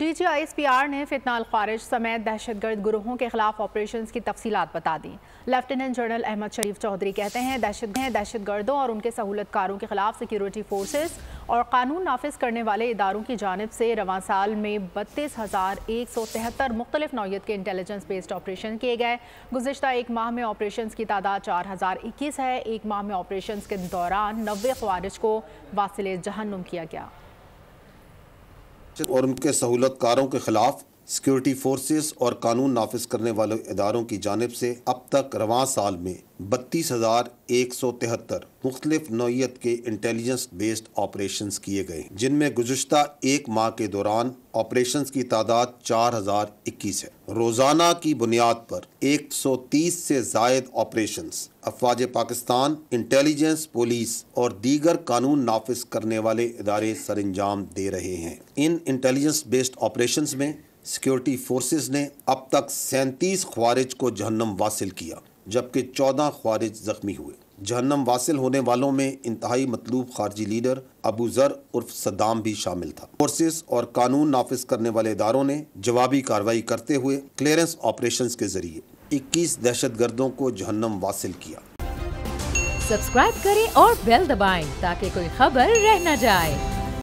DGISPR نے فتنہ الخوارج سمیت دہشت گرد گروہوں کے خلاف آپریشنز کی تفصیلات بتا دی۔ لیفٹیننٹ جنرل احمد شریف چودھری کہتے ہیں دہشت گردوں اور ان کے سہولت کاروں کے خلاف سیکیورٹی فورسز اور قانون نافذ کرنے والے اداروں کی جانب سے رواں سال میں 32,173 مختلف نوعیت کے انٹیلیجنس بیسڈ آپریشن کیے گئے۔ گزشتہ ایک ماہ میں آپریشنز کی تعداد 4,021 ہے۔ ایک ماہ میں آپریشنز کے دوران 90 خوارج کو واصل جہنم کیا گیا اور ان کے سہولت کاروں کے خلاف سیکیورٹی فورسز اور قانون نافذ کرنے والے اداروں کی جانب سے اب تک رواں سال میں 32,173 مختلف نوعیت کے انٹیلیجنس بیسڈ آپریشنز کیے گئے، جن میں گزشتہ ایک ماہ کے دوران آپریشنز کی تعداد 4,021 ہے۔ روزانہ کی بنیاد پر 130 سے زائد آپریشنز افواج پاکستان، انٹیلیجنس، پولیس اور دیگر قانون نافذ کرنے والے ادارے سر انجام دے رہے ہیں۔ ان انٹیلیجنس بیسڈ آپریشنز میں سیکیورٹی فورسز نے اب تک 37 خوارج کو جہنم واصل کیا، جبکہ 14 خوارج زخمی ہوئے۔ جہنم واصل ہونے والوں میں انتہائی مطلوب خارجی لیڈر ابو ذر عرف صدام بھی شامل تھا۔ فورسز اور قانون نافذ کرنے والے اداروں نے جوابی کارروائی کرتے ہوئے کلیئرنس آپریشنز کے ذریعے 21 دہشت گردوں کو جہنم واصل کیا۔ سبسکرائب کریں اور بیل دبائیں تاکہ کوئی خبر رہ نہ جائے۔